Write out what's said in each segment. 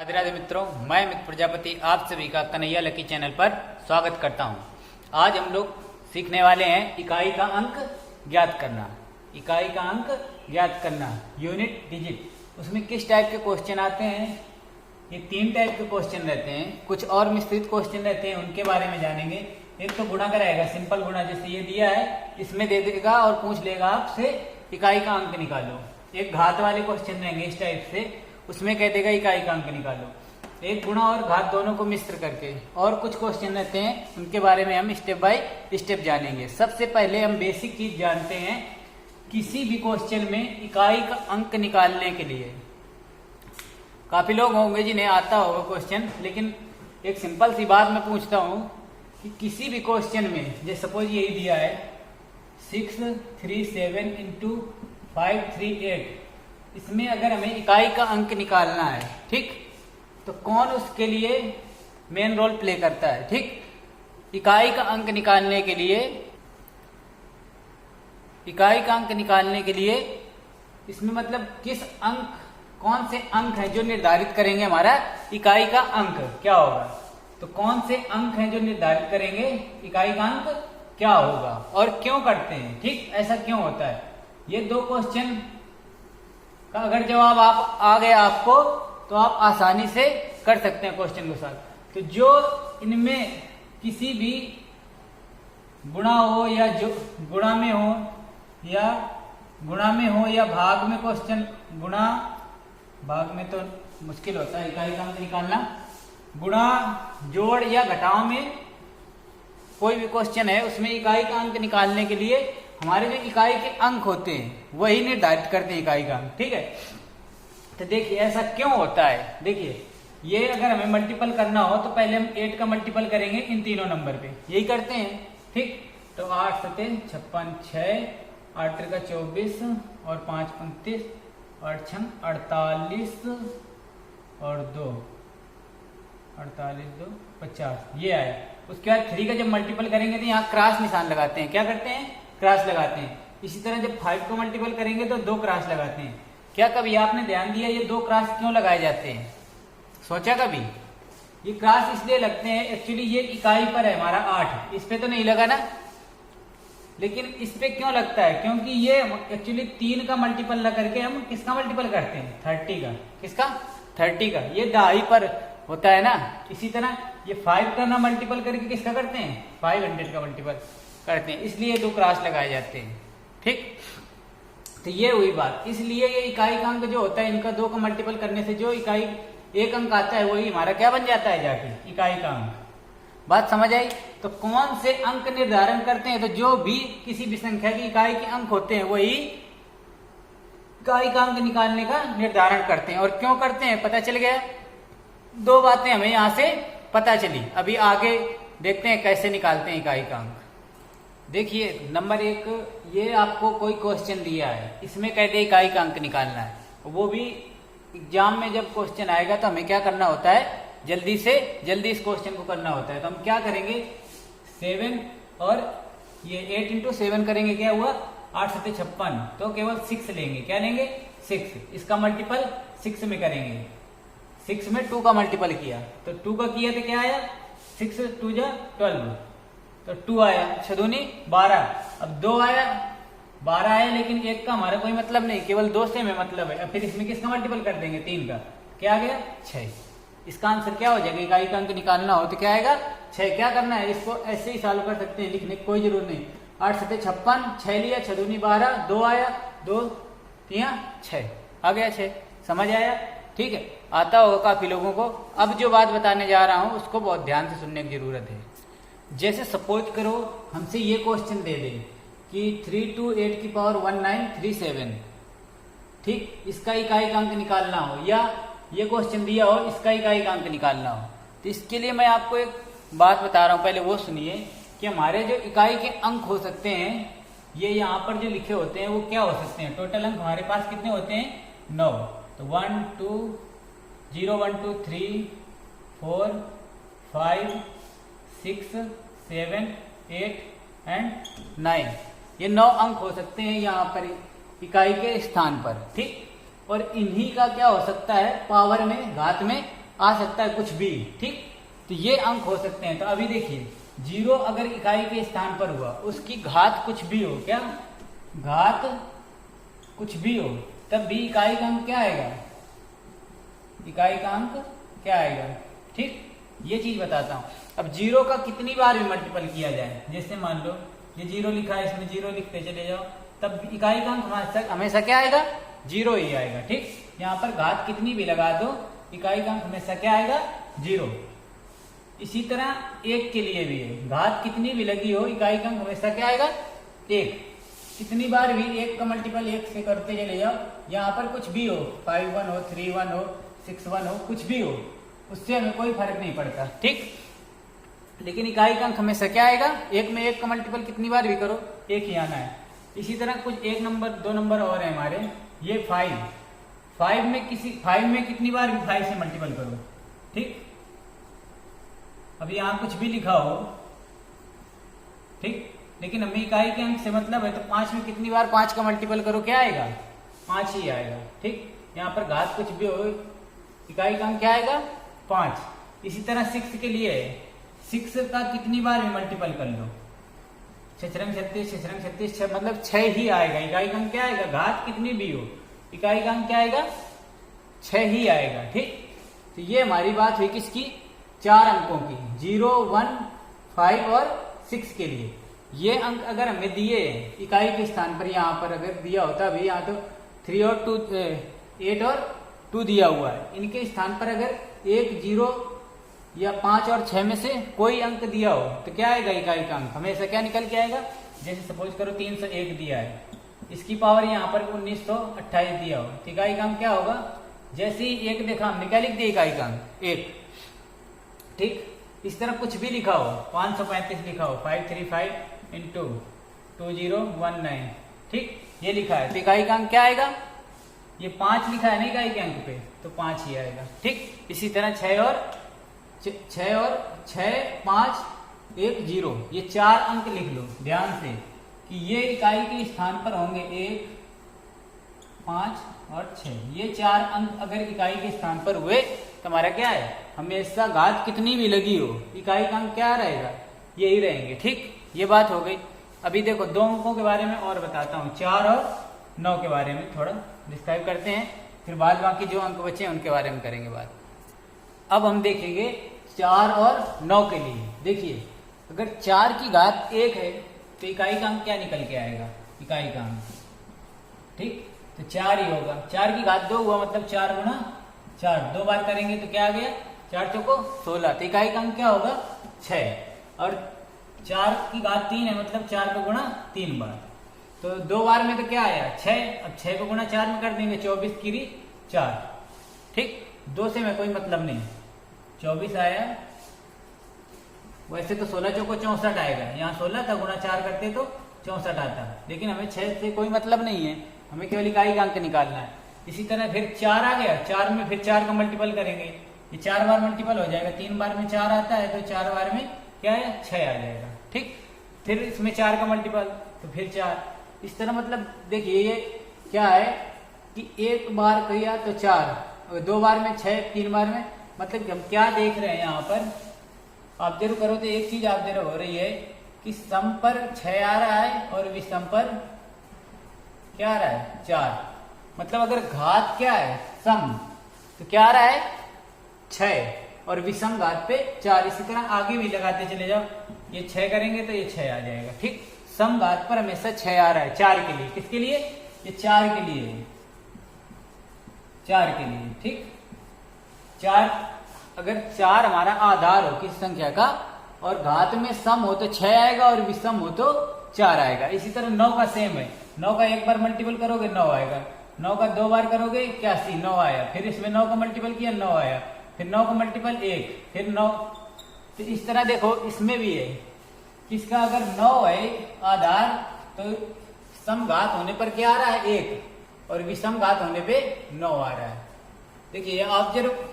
राधे राधे मित्रों, मैं मित्र प्रजापति आप सभी का कन्हैया लकी चैनल पर स्वागत करता हूं। आज हम लोग सीखने वाले हैं इकाई का अंक ज्ञात करना। इकाई का अंक ज्ञात करना, यूनिट डिजिट। उसमें किस टाइप के क्वेश्चन आते हैं? ये 3 टाइप के क्वेश्चन रहते हैं। कुछ और मिश्रित क्वेश्चन रहते हैं, उनके बारे में जानेंगे। एक तो गुणा कराएगा, सिंपल गुणा, जैसे ये दिया है इसमें दे देगा और पूछ लेगा आपसे इकाई का अंक निकालो। एक घात वाले क्वेश्चन रहेंगे इस टाइप से, उसमें कह देगा इकाई का अंक निकालो। एक गुणा और घात दोनों को मिश्र करके। और कुछ क्वेश्चन रहते हैं, उनके बारे में हम स्टेप बाय स्टेप जानेंगे। सबसे पहले हम बेसिक चीज जानते हैं, किसी भी क्वेश्चन में इकाई का अंक निकालने के लिए। काफी लोग होंगे जिन्हें आता होगा क्वेश्चन, लेकिन एक सिंपल सी बात मैं पूछता हूं कि किसी भी क्वेश्चन में, जैसे सपोज यही दिया है 637 इंटू 538, इसमें अगर हमें इकाई का अंक निकालना है, ठीक, तो कौन उसके लिए मेन रोल प्ले करता है? ठीक, इकाई का अंक निकालने के लिए, इकाई का अंक निकालने के लिए इसमें मतलब किस अंक, कौन से अंक हैं जो निर्धारित करेंगे हमारा इकाई का अंक क्या होगा। तो कौन से अंक हैं जो निर्धारित करेंगे इकाई का अंक क्या होगा और क्यों करते हैं। ठीक, ऐसा क्यों होता है। ये 2 क्वेश्चन का अगर जवाब आप आ गया आपको, तो आप आसानी से कर सकते हैं क्वेश्चन के साथ। तो जो इनमें किसी भी गुणा हो या जो गुणा में हो या भाग में क्वेश्चन, गुणा भाग में तो मुश्किल होता है इकाई का अंक निकालना। गुणा, जोड़ या घटाव में कोई भी क्वेश्चन है, उसमें इकाई का अंक निकालने के लिए हमारे जो इकाई के अंक होते हैं वही निर्धारित करते हैं इकाई का अंक। ठीक है, तो देखिए ऐसा क्यों होता है। देखिए, ये अगर हमें मल्टीपल करना हो तो पहले हम 8 का मल्टीपल करेंगे इन तीनों नंबर पे, यही करते हैं। ठीक, तो 8 सते 56, 6 8 का 24 और 5 29 और 6 48 और 2 48 2 50, ये आया। उसके बाद 3 का जब मल्टीपल करेंगे तो यहाँ क्रॉस निशान लगाते हैं। क्या करते हैं? क्रॉस लगाते हैं। इसी तरह जब 5 को मल्टीपल करेंगे तो 2 क्रॉस लगाते हैं। क्या कभी आपने ध्यान दिया ये 2 क्रॉस क्यों लगाए जाते हैं? सोचा कभी? ये क्रॉस इसलिए लगते हैं, एक्चुअली ये इकाई पर है हमारा 8, इस पे तो नहीं लगा ना, लेकिन इस पे क्यों लगता है? क्योंकि ये एक्चुअली 3 का मल्टीपल लगा करके हम किसका मल्टीपल करते हैं? 30 का। किसका? 30 का। ये दहाई पर होता है ना। इसी तरह ये 5 का ना मल्टीपल करके किसका करते हैं? 500 का मल्टीपल करते हैं, इसलिए 2 क्रॉस लगाए जाते हैं। ठीक, तो ये हुई बात। इसलिए ये इकाई का अंक जो होता है, इनका 2 का मल्टीपल करने से जो इकाई एक अंक आता है वही हमारा क्या बन जाता है जाके? इकाई का अंक। बात समझ आई? तो कौन से अंक निर्धारण करते हैं? तो जो भी किसी भी संख्या की इकाई के अंक होते हैं वही इकाई का अंक निकालने का निर्धारण करते हैं। और क्यों करते हैं पता चल गया। 2 बातें हमें यहां से पता चली। अभी आगे देखते हैं कैसे निकालते हैं इकाई का अंक। देखिए, नंबर 1, ये आपको कोई क्वेश्चन दिया है, इसमें कहते हैं इकाई का अंक निकालना है। वो भी एग्जाम में जब क्वेश्चन आएगा तो हमें क्या करना होता है? जल्दी से जल्दी इस क्वेश्चन को करना होता है। तो हम क्या करेंगे? 7 और ये 8 इंटू 7 करेंगे, क्या हुआ? 8 सते 56, तो केवल 6 लेंगे। क्या लेंगे? 6। इसका मल्टीपल 6 में करेंगे। 6 में 2 का मल्टीपल किया, तो 2 का किया तो क्या आया? 6 2 जा 12, तो 2 आया। 6 दूनी 12। अब 2 आया, 12 आया, लेकिन 1 का हमारा कोई मतलब नहीं, केवल 2 से हमें मतलब है। अब फिर इसमें किसका मल्टीपल कर देंगे? 3 का। क्या आ गया? 6। इसका आंसर क्या हो जाएगा? इकाई का अंक निकालना हो तो क्या आएगा? 6। क्या करना है? इसको ऐसे ही सॉल्व कर सकते हैं, लिखने की कोई जरूरत नहीं। 8 सते 56, 6 लिया, 6 दूनी 12, 2 आया, 2 3 6, आ गया 6। समझ आया? ठीक है, आता होगा काफी लोगों को। अब जो बात बताने जा रहा हूं उसको बहुत ध्यान से सुनने की जरूरत है। जैसे सपोज करो हमसे ये क्वेश्चन दे दें कि 3 to 8 की पावर 1937, ठीक, इसका इकाई का अंक निकालना हो, या ये क्वेश्चन दिया हो इसका इकाई का अंक निकालना हो, तो इसके लिए मैं आपको एक बात बता रहा हूं, पहले वो सुनिए कि हमारे जो इकाई के अंक हो सकते हैं, ये यहाँ पर जो लिखे होते हैं वो क्या हो सकते हैं? टोटल अंक हमारे पास कितने होते हैं? 9। तो 1 2 0 1 2 3 4 5 6 7 8 एंड 9, ये 9 अंक हो सकते हैं यहाँ पर इकाई के स्थान पर। ठीक, और इन्हीं का क्या हो सकता है? पावर में, घात में आ सकता है कुछ भी, ठीक। तो ये अंक हो सकते हैं। तो अभी देखिए 0 अगर इकाई के स्थान पर हुआ, उसकी घात कुछ भी हो, क्या घात कुछ भी हो, तब भी इकाई का अंक क्या आएगा, इकाई का अंक क्या आएगा, ठीक। ये चीज बताता हूं। अब 0 का कितनी बार भी मल्टीपल किया जाए, जैसे मान लो ये 0 लिखा है, इसमें 0 लिखते चले जाओ, तब इकाई का अंक हमेशा क्या आएगा, 0 ही आएगा, ठीक। यहाँ पर घात कितनी भी लगा दो, इकाई का अंक हमेशा क्या आएगा, 0। इसी तरह 1 के लिए भी है, घात कितनी भी लगी हो, इकाई का अंक हमेशा क्या आएगा, 1। कितनी बार भी 1 का मल्टीपल 1 से करते चले जाओ, यहाँ पर कुछ भी हो, 5 1 हो, 3 1 हो, 6 1 हो, कुछ भी हो, उससे हमें कोई फर्क नहीं पड़ता, ठीक। लेकिन इकाई का अंक हमेशा क्या आएगा, 1 में 1 का मल्टीपल कितनी बार भी करो, 1 ही आना है। इसी तरह कुछ 1 नंबर 2 नंबर और है हमारे, ये 5 में कितनी बार भी 5 से मल्टीपल करो, ठीक। अभी यहाँ कुछ भी लिखा हो, ठीक, लेकिन हमें इकाई के अंक से मतलब है, तो 5 में कितनी बार 5 का मल्टीपल करो, क्या आएगा, 5 ही आएगा, ठीक। यहाँ पर घात कुछ भी हो, इकाई का अंक क्या आएगा, 5। इसी तरह 6 के लिए 6 का कितनी बार भी मल्टीपल कर लो, 6 रंग 36, 6 रंग 36, 6 मतलब 6 ही आएगा, इकाई का अंक क्या आएगा, घात कितनी भी हो, इकाई का अंक क्या आएगा, 6 ही आएगा, ठीक। तो ये हमारी बात हुई किसकी, 4 अंकों की, 0 1 5 और 6 के लिए। ये अंक अगर हमें दिए इकाई के स्थान पर, यहाँ पर अगर दिया होता भी, यहाँ तो 3 और 2 8 और 2 दिया हुआ है, इनके स्थान पर अगर 1 0 या 5 और 6 में से कोई अंक दिया हो, तो क्या आएगा, इकाई का अंक हमेशा क्या निकल के आएगा। जैसे सपोज करो 301 दिया है, इसकी पावर यहाँ पर 1928 दिया हो, तो इकाई का अंक क्या होगा, जैसे ही 1 देखा हमने क्या लिख दिया, इकाई का अंक 1, ठीक। इस तरह कुछ भी लिखा हो, 535 लिखा हो, 535 इंटू 2019, ठीक, ये लिखा है, तो इकाई का अंक क्या आएगा, ये 5 लिखा है ना इकाई के अंक पे, तो 5 ही आएगा, ठीक। इसी तरह 6 और 6 5 1 0, ये 4 अंक लिख लो ध्यान से कि ये इकाई के स्थान पर होंगे, 1 5 और 6, ये 4 अंक अगर इकाई के स्थान पर हुए तो हमारा क्या है, हमेशा घात कितनी भी लगी हो, इकाई का अंक क्या रहेगा, यही रहेंगे, ठीक। ये बात हो गई। अभी देखो 2 अंकों के बारे में और बताता हूँ, 4 और 9 के बारे में थोड़ा डिस्क्राइब करते हैं, फिर बाद बाकी जो अंक बचे हैं उनके बारे में करेंगे बात। अब हम देखेंगे 4 और 9 के लिए। देखिए अगर 4 की घात 1 है तो इकाई का अंक क्या निकल के आएगा, इकाई का अंक, ठीक, तो 4 ही होगा। 4 की घात 2 हुआ मतलब 4 गुना 4, 2 बार करेंगे तो क्या आ गया, 4 चौको 16, तो इकाई का अंक क्या होगा, 6। और 4 की घात 3 है मतलब 4 को गुणा 3 बार, तो 2 बार में तो क्या आया, 6। अब 6 को गुणा 4 में कर देंगे, 24 की 4, ठीक। 2 से में कोई मतलब नहीं, 24 आया। वैसे तो 16 चौको 64 आएगा, यहाँ 16 था, गुणा 4 करते तो 64 आता, लेकिन हमें 6 से कोई मतलब नहीं है, हमें केवल इकाई का अंक निकालना है। इसी तरह फिर 4 आ गया, 4 में फिर 4 का मल्टीपल करेंगे, ये 4 बार मल्टीपल हो जाएगा, 3 बार में 4 आता है, तो 4 बार में क्या है, 6 आ जाएगा, ठीक। फिर इसमें 4 का मल्टीपल, तो फिर 4, इस तरह मतलब देखिए ये क्या है कि 1 बार किया तो 4, 2 बार में 6, 3 बार में, मतलब हम क्या देख रहे हैं यहाँ पर, आप जरूर करो तो एक चीज आप जरूर हो रही है कि सम पर 6 आ रहा है और विषम पर क्या आ रहा है, 4। मतलब अगर घात क्या है, सम, तो क्या आ रहा है, 6, और विषम घात पे 4। इसी तरह आगे भी लगाते चले जाओ, ये 6 करेंगे तो ये 6 आ जाएगा, ठीक। सम घात पर हमेशा 6 आ रहा है, 4 के लिए, किसके लिए, ये 4 के लिए, 4 के लिए, ठीक। 4, अगर 4 हमारा आधार हो किसी संख्या का और घात में सम हो तो 6 आएगा और विषम हो तो 4 आएगा। इसी तरह 9 का सेम है, 9 का 1 बार मल्टीपल करोगे 9 आएगा, 9 का 2 बार करोगे 81, 9 आया, फिर इसमें 9 का मल्टीपल किया 9 आया, फिर 9 का मल्टीपल 1, फिर 9, तो इस तरह देखो इसमें भी है, किसका अगर 9 है आधार तो समघात होने पर क्या आ रहा है, 1, और विषम घात होने पे 9 आ रहा है। देखिए आप जरूर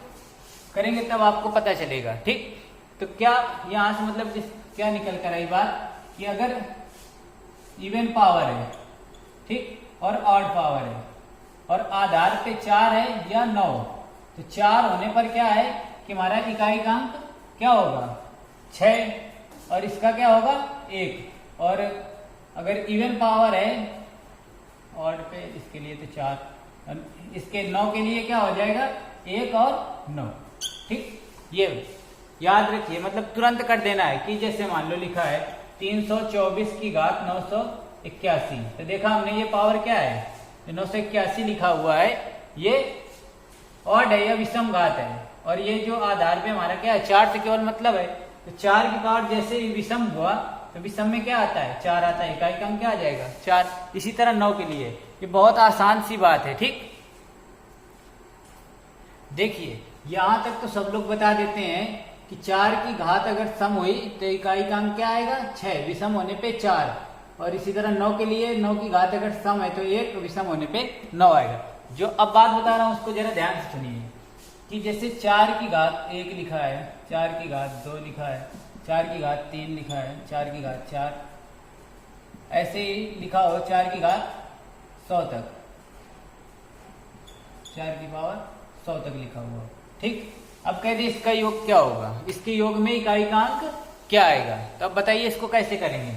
करेंगे तब आपको पता चलेगा, ठीक। तो क्या यहां से मतलब क्या निकल कर आई बात कि अगर इवन पावर है, ठीक, और ऑड पावर है और आधार पे 4 है या 9, तो 4 होने पर क्या है, कि हमारा इकाई का अंक क्या होगा 6 और इसका क्या होगा 1। और अगर इवन पावर है ऑड पे इसके लिए तो 4, इसके 9 के लिए क्या हो जाएगा 1 और 9। ठीक, ये याद रखिए, मतलब तुरंत कर देना है कि जैसे मान लो लिखा है 324 की घात 981, तो देखा हमने ये पावर क्या है, 981 लिखा हुआ है, ये ऑड है या विषम घात है। और ये जो आधार पे हमारा क्या है 4 से केवल मतलब है, तो 4 की पावर जैसे ही विषम हुआ तो विषम में क्या आता है 4 आता है, इकाई का अंक क्या आ जाएगा 4। इसी तरह 9 के लिए ये बहुत आसान सी बात है। ठीक, देखिए यहां तक तो सब लोग बता देते हैं कि 4 की घात अगर सम हुई तो इकाई का अंक क्या आएगा 6, विषम होने पे 4। और इसी तरह 9 के लिए 9 की घात अगर सम है तो 1, विषम होने पे 9 आएगा। जो अब बात बता रहा हूं उसको जरा ध्यान से सुनिए कि जैसे 4 की घात 1 लिखा है, 4 की घात 2 लिखा है, 4 की घात 3 लिखा है, 4 की घात 4, ऐसे ही लिखा हो 4 की घात 100 तक, 4 की पावर 100 तक लिखा हुआ। ठीक, अब कहते इसका योग क्या होगा, इसके योग में इकाई का अंक क्या आएगा। तो अब बताइए इसको कैसे करेंगे।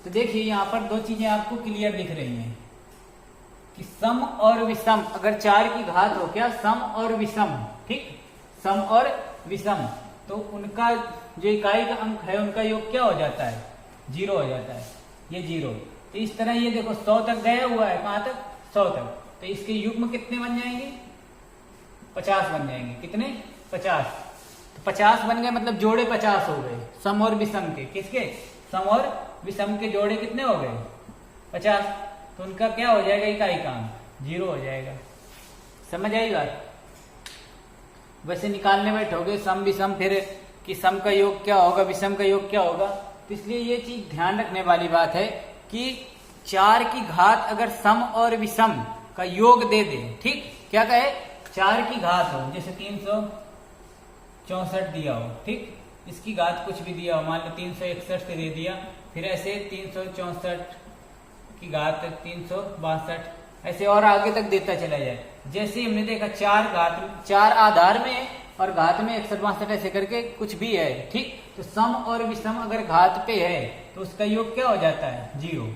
तो देखिए यहाँ पर दो चीजें आपको क्लियर दिख रही हैं कि सम और विषम, अगर 4 की घात हो क्या सम और विषम, ठीक, सम और विषम, तो उनका जो इकाई का अंक है उनका योग क्या हो जाता है 0 हो जाता है, ये 0। तो इस तरह ये देखो 100 तक गया हुआ है, कहां तक 100 तक, तो इसके युग्म कितने बन जाएंगे 50 बन जाएंगे। कितने 50, तो 50 बन गए, मतलब जोड़े 50 हो गए सम और विषम के। किसके, सम और विषम के जोड़े कितने हो गए 50, तो उनका क्या हो जाएगा इकाई का अंक 0 हो जाएगा। समझ आई बात। वैसे निकालने बैठोगे सम विषम फिर कि सम का योग क्या होगा विषम का योग क्या होगा, तो इसलिए ये चीज ध्यान रखने वाली बात है कि 4 की घात अगर सम और विषम का योग दे दे, ठीक, क्या कहे 4 की घात हो, जैसे 364 दिया हो, ठीक, इसकी घात कुछ भी दिया हो, मान लो 361 से दे दिया, फिर ऐसे 364 की घात 362, ऐसे और आगे तक देता चला जाए। जैसे हमने देखा 4 आधार में और घात में 162 ऐसे करके कुछ भी है, ठीक, तो सम और विषम अगर घात पे है तो उसका योग क्या हो जाता है 0।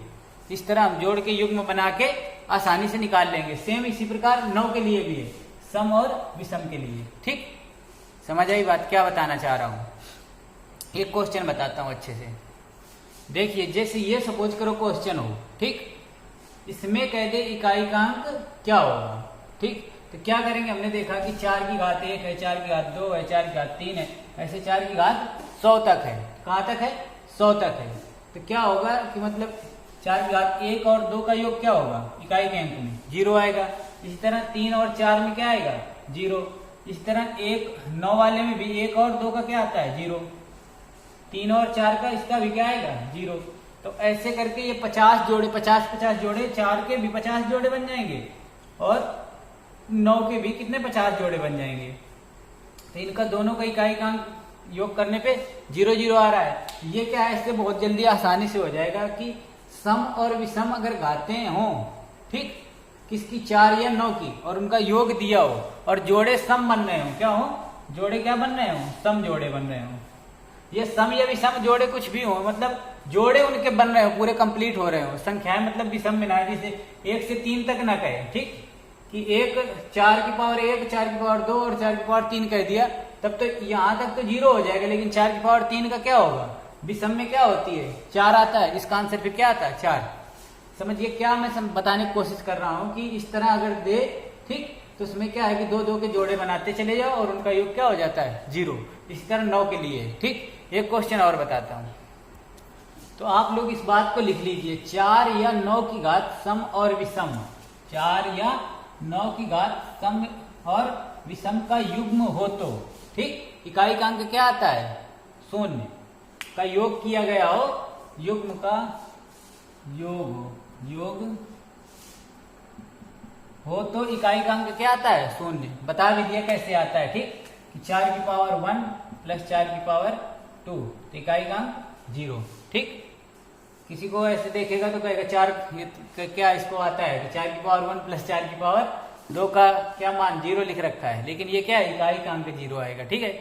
इस तरह हम जोड़ के युग्म बना के आसानी से निकाल लेंगे। सेम इसी प्रकार 9 के लिए भी है, सम और विषम के लिए। ठीक, समझ आई बात क्या बताना चाह रहा हूं। एक क्वेश्चन बताता हूं अच्छे से, देखिए जैसे ये सपोज करो क्वेश्चन हो, ठीक, इसमें कह दे इकाई का अंक क्या होगा, ठीक, तो क्या करेंगे, हमने देखा कि 4 की घात 1 है, 4 की घात 2 है, 4 की घात 3 है, ऐसे 4 की घात 100 तक है। कहां तक है 100 तक है। तो क्या होगा कि मतलब 4 की घात 1 और 2 का योग क्या होगा इकाई के अंक में 0 आएगा। इसी तरह 3 और 4 में क्या आएगा 0। इसी तरह 9 वाले में भी 1 और 2 का क्या आता है 0, 3 और 4 का इसका भी क्या आएगा 0। तो ऐसे करके ये 50 जोड़े 50 जोड़े 4 के भी 50 जोड़े बन जाएंगे और 9 के भी कितने 50 जोड़े बन जाएंगे। तो इनका दोनों का इकाई का अंक योग करने पे 0 0 आ रहा है। ये क्या है, इससे बहुत जल्दी आसानी से हो जाएगा कि सम और विषम अगर घातें हों, ठीक, किसकी 4 या 9 की, और उनका योग दिया हो और जोड़े सम बन रहे हो, क्या हो जोड़े क्या बन रहे हो सम जोड़े बन रहे हो, ये सम या विषम जोड़े कुछ भी हो, मतलब जोड़े उनके बन रहे हो पूरे कंप्लीट हो रहे हो। संख्याएं मतलब विषम में ना, जैसे 1 से 3 तक ना कहे, ठीक, कि 4 की पावर 1, 4 की पावर 2 और 4 की पावर 3 कह दिया, तब तो यहां तक तो 0 हो जाएगा, लेकिन 4 की पावर 3 का क्या होगा विषम में क्या होती है 4 आता है, इसका आंसर फिर क्या आता है 4। समझिए क्या मैं बताने की कोशिश कर रहा हूं कि इस तरह अगर दे, ठीक, तो उसमें क्या है कि 2 2 के जोड़े बनाते चले जाओ और उनका योग क्या हो जाता है 0। इसी तरह 9 के लिए, ठीक। एक क्वेश्चन और बताता हूं, तो आप लोग इस बात को लिख लीजिए, 4 या 9 की घात सम और विषम, 4 या 9 की घात सम और विषम का युग्म हो तो, ठीक, इकाई का अंक क्या आता है 0 का योग किया गया हो, युग्म का योग हो तो इकाई का अंक क्या आता है 0। बता भी दिया कैसे आता है, ठीक, कि 4 की पावर 1 प्लस 4 की पावर 2, तो इकाई का अंक 0, ठीक। किसी को ऐसे देखेगा तो कहेगा 4 क्या इसको आता है कि 4 की पावर 1 प्लस 4 की पावर 2 का क्या मान 0 लिख रखा है, लेकिन ये क्या है इकाई का अंक 0 आएगा। ठीक है,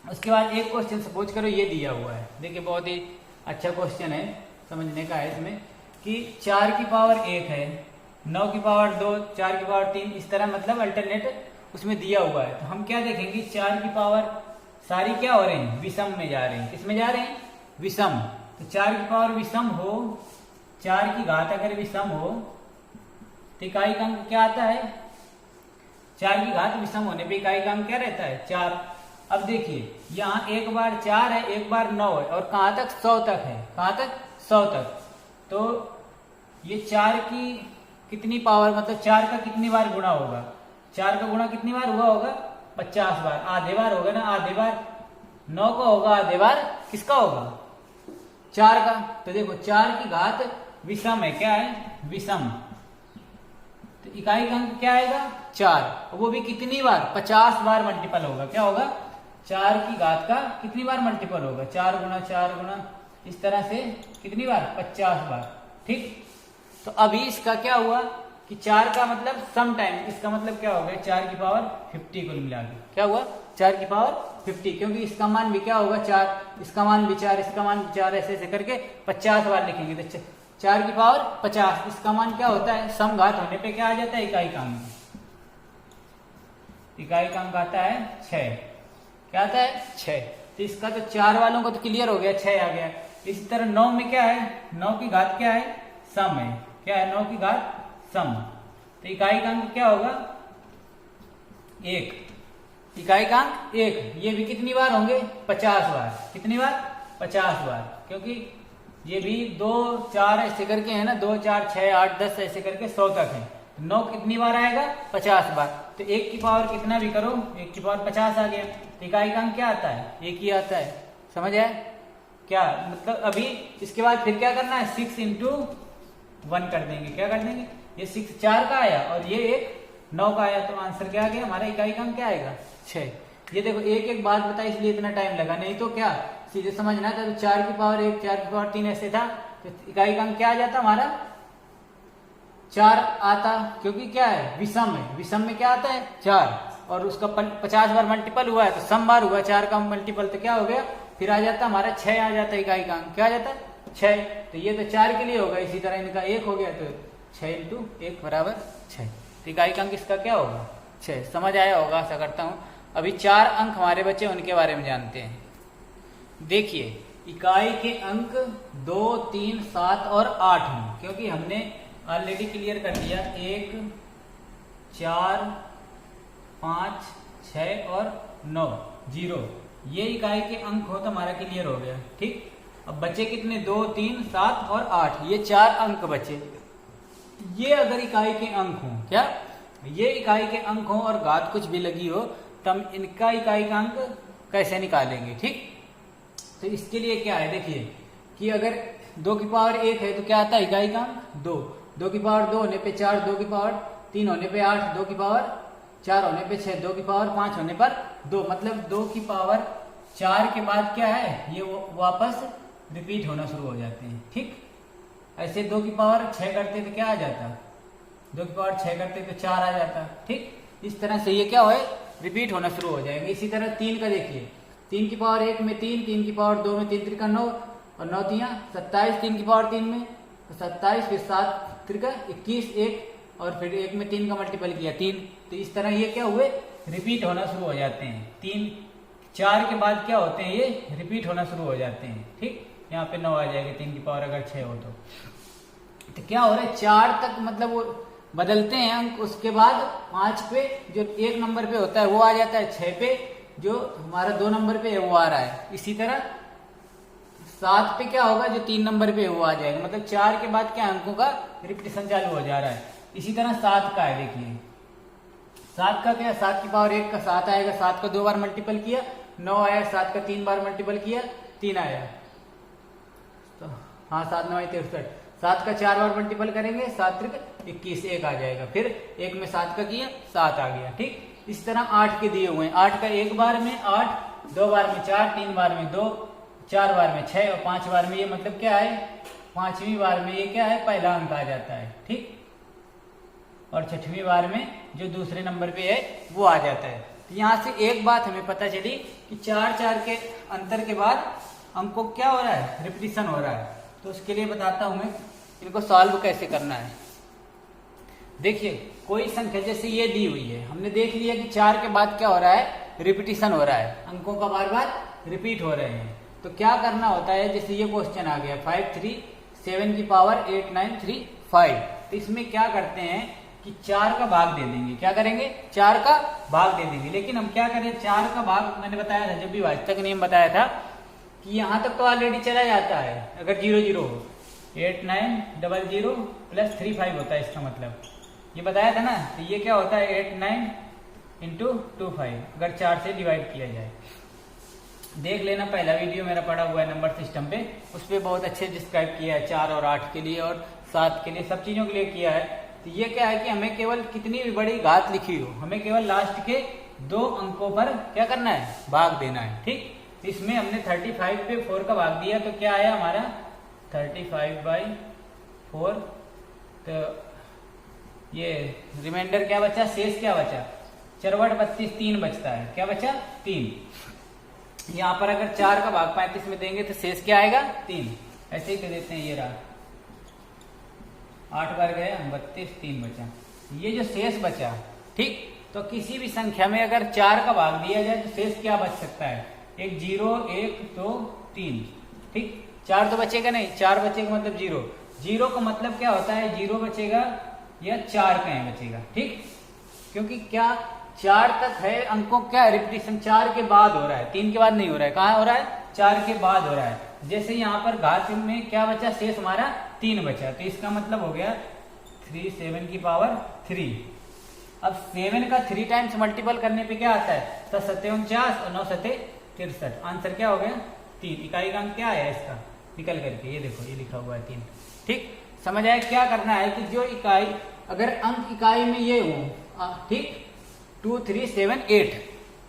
उसके बाद एक क्वेश्चन सपोज करो ये दिया हुआ है, देखिए बहुत ही अच्छा क्वेश्चन है, समझने का है इसमें कि 4 की पावर 1 है, 9 की पावर 2, 4 की पावर 3, इस तरह मतलब अल्टरनेट उसमें दिया हुआ है। तो हम क्या देखेंगे 4 की पावर सारी क्या हो रही हैं विषम में जा रही हैं, किस में जा रहे हैं विषम। तो 4 की पावर विषम हो, 4 की घात अगर विषम हो तो इकाई का अंक क्या आता है 4 की घात विषम होने पे इकाई का अंक क्या रहता है 4। अब देखिए यहाँ एक बार 4 है, एक बार 9 है, और कहाँ तक 100 तक है, कहाँ तक 100 तक। तो ये 4 की कितनी पावर मतलब 4 का कितनी बार गुणा होगा, 4 का गुणा कितनी बार हुआ होगा 50 बार, आधे बार होगा ना, आधे बार 9 का होगा, आधे बार किसका होगा 4 का। तो देखो 4 की घात विषम है, क्या है विषम, तो इकाई का अंक क्या आएगा 4, वो भी कितनी बार 50 बार मल्टीपल होगा, क्या होगा 4 की घात का कितनी बार मल्टीपल होगा 4 गुना 4 गुना इस तरह से कितनी बार 50 बार। ठीक, तो अभी इसका क्या हुआ कि 4 का मतलब सम टाइम, इसका मतलब क्या हो गया 4 की पावर 50 कुल मिला के, क्या हुआ 4 की पावर 50, क्योंकि इसका मान भी क्या होगा 4, इसका मान भी 4, इसका मान भी 4, ऐसे ऐसे करके 50 बार लिखेंगे। तो 4 की पावर 50, इसका मान क्या होता है सम घात होने पे क्या आ जाता है इकाई का अंक, इकाई का अंक आता है 6, क्या आता है 6। तो इसका तो 4 वालों को तो क्लियर हो गया 6 आ गया। इसी तरह 9 में क्या है 9 की घात क्या है सम है, क्या है 9 की घात सम, तो इकाई का अंक क्या होगा 1, इकाई का अंक 1। ये भी कितनी बार होंगे 50 बार, कितनी बार 50 बार, क्योंकि ये भी 2 4 ऐसे करके है ना, 2 4 6 8 10 ऐसे करके 100 तक है। 9 कितनी बार आएगा 50 बार, तो 1 की पावर कितना भी करो 1 की पावर 50 आ गया, तो इकाई का अंक क्या आता है 1 ही आता है। समझ आए क्या मतलब। अभी इसके बाद फिर क्या करना है 6 इंटू 1 कर देंगे, क्या कर देंगे, ये 6 4 का आया और ये एक 9 का आया, तो आंसर क्या आ गया हमारा इकाई का अंक क्या आएगा 6। ये देखो एक एक बात बताई इसलिए इतना टाइम लगा, नहीं तो क्या सीधे समझना था, तो 4 की पावर 1 4 की पावर 3 ऐसे था, तो इकाई का अंक क्या आ जाता हमारा 4 आता, क्योंकि क्या है विषम है, विषम में क्या आता है 4, और उसका 50 बार मल्टीपल हुआ है तो सम बार हुआ 4 का मल्टीपल, तो क्या हो गया फिर आ जाता हमारा 6 आ जाता है इकाई का अंक, क्या आ जाता है 6। तो ये तो 4 के लिए होगा, इसी तरह इनका 1 हो गया, तो 6 इंटू 1 बराबर 6, तो इकाई का अंक इसका क्या होगा 6। समझ आया होगा आशा करता हूं। अभी 4 अंक हमारे बच्चे उनके बारे में जानते हैं। देखिए इकाई के अंक 2 3 7 और 8 हैं, क्योंकि हमने ऑलरेडी क्लियर कर दिया 1 4 5 6 और 9 0, ये इकाई के अंक हो तो हमारा क्लियर हो गया। ठीक, अब बचे कितने 2 3 7 और 8, ये 4 अंक बचे। ये अगर इकाई के अंक हो, क्या ये इकाई के अंक हो और घात कुछ भी लगी हो, तो हम इनका इकाई का अंक कैसे निकालेंगे। ठीक, तो इसके लिए क्या है देखिए कि अगर 2 की पावर 1 है तो क्या आता है इकाई का अंक 2, 2 की पावर 2 होने पे 4, 2 की पावर 3 होने पे 8, 2 की पावर 4 होने पे 6, 2 की पावर 5 होने पर 2, मतलब 2 की पावर 4 के बाद क्या है ये वापस रिपीट होना शुरू हो जाते हैं। ठीक, ऐसे 2 की पावर 6 करते तो क्या आ जाता, 2 की पावर 6 करते तो 4 आ जाता। ठीक, इस तरह से ये क्या हो रिपीट होना शुरू हो जाएगा। इसी तरह 3 का देखिए, 3 की पावर 1 में 3, 3 की पावर 2 में 3 त्रिका 9 और 9 तिया 27, 3 की पावर 3 में तो 27, फिर 7 त्रिका 21, 1 और फिर 1 में 3 का मल्टीपल किया 3, तो इस तरह ये क्या हुए रिपीट होना शुरू हो जाते हैं। 3 4 के बाद क्या होते हैं ये रिपीट होना शुरू हो जाते हैं। ठीक, यहाँ पे 9 आ जाएगा 3 की पावर अगर 6 हो तो क्या हो रहा है 4 तक मतलब वो बदलते हैं अंक, उसके बाद 5 पे जो 1 नंबर पे होता है वो आ जाता है, 6 पे जो हमारा 2 नंबर पे है वो आ रहा है। इसी तरह 7 पे क्या होगा जो 3 नंबर पे वो आ जाएगा, मतलब 4 के बाद क्या अंकों का रिपीटेशन चालू हो जा रहा है। इसी तरह 7 का है, देखिए 7 का क्या 7 की पावर 1 का 7 आएगा, 7 का 2 बार मल्टीपल किया 9 आया, 7 का 3 बार मल्टीपल किया 3 आया, तो हाँ 7 9 63, 7 का 4 बार मल्टीपल करेंगे 7 त्रिक 21, 1 आ जाएगा, फिर 1 में 7 का किया 7 आ गया। ठीक, इस तरह 8 के दिए हुए हैं, 8 का 1 बार में 8, 2 बार में 4, 3 बार में 2, 4 बार में 6 और 5 बार में ये मतलब क्या है 5वीं बार में ये क्या है पहला अंक आ जाता है। ठीक, और छठवीं बार में जो दूसरे नंबर पे है वो आ जाता है। तो यहाँ से एक बात हमें पता चली कि 4-4 के अंतर के बाद अंकों क्या हो रहा है, रिपीटिशन हो रहा है। तो उसके लिए बताता हूं मैं इनको सॉल्व कैसे करना है। देखिए कोई संख्या जैसे ये दी हुई है, हमने देख लिया कि 4 के बाद क्या हो रहा है, रिपीटिशन हो रहा है, अंकों का बार बार रिपीट हो रहे हैं। तो क्या करना होता है, जैसे ये क्वेश्चन आ गया 5 3 7 की पावर 8 9 3 5। तो इसमें क्या करते हैं कि 4 का भाग दे देंगे। क्या करेंगे, 4 का भाग दे देंगे। लेकिन हम क्या करें, 4 का भाग मैंने बताया था, जब भी वाचक नियम बताया था कि यहां तक तो ऑलरेडी चला जाता है अगर 0 0 हो। 8 9 0 0 प्लस 3 5 होता है, इसका मतलब ये बताया था ना। तो ये क्या होता है 8 9 इंटू 2 5 अगर 4 से डिवाइड किया जाए। देख लेना, पहला वीडियो मेरा पड़ा हुआ है नंबर सिस्टम पे, उस पर बहुत अच्छे डिस्क्राइब किया है 4 और 8 के लिए और 7 के लिए, सब चीजों के लिए किया है। तो ये क्या है कि हमें केवल कितनी भी बड़ी घात लिखी हो, हमें केवल लास्ट के 2 अंकों पर क्या करना है, भाग देना है। ठीक, तो इसमें हमने 35 पे 4 का भाग दिया तो क्या आया हमारा 35/4। तो ये रिमाइंडर क्या बचा, शेष क्या बचा, 4 32 3 बचता है। क्या बचा, 3। यहाँ पर अगर 4 का भाग 35 में देंगे तो शेष क्या आएगा, 3। ऐसे ही कर देते हैं, ये रहा 8 बार गया 32 3 बचा। ये जो शेष बचा, ठीक, तो किसी भी संख्या में अगर 4 का भाग दिया जाए तो शेष क्या बच सकता है, एक 0 1 2 3। ठीक, 4 तो बचेगा नहीं, 4 बचेगा मतलब 0। 0 का मतलब क्या होता है, 0 बचेगा या 4 कहीं बचेगा। ठीक, क्योंकि क्या 4 तक है अंकों, क्या रिपीटिशन 4 के बाद हो रहा है, 3 के बाद नहीं हो रहा है। कहाँ हो रहा है, 4 के बाद हो रहा है। जैसे यहाँ पर घात में क्या बचा, शेष हमारा 3 बचा, तो इसका मतलब हो गया 3 7 की पावर 3। अब 7 का 3 टाइम्स मल्टीपल करने पे क्या आता है, 7 7 49 और 9 7 63। आंसर क्या हो गया, 3। इकाई का अंक क्या आया इसका, निकल करके ये देखो, ये लिखा हुआ है 3। ठीक, समझ आया। क्या करना है कि जो इकाई, अगर अंक इकाई में ये हो, ठीक, 2 3 7 8,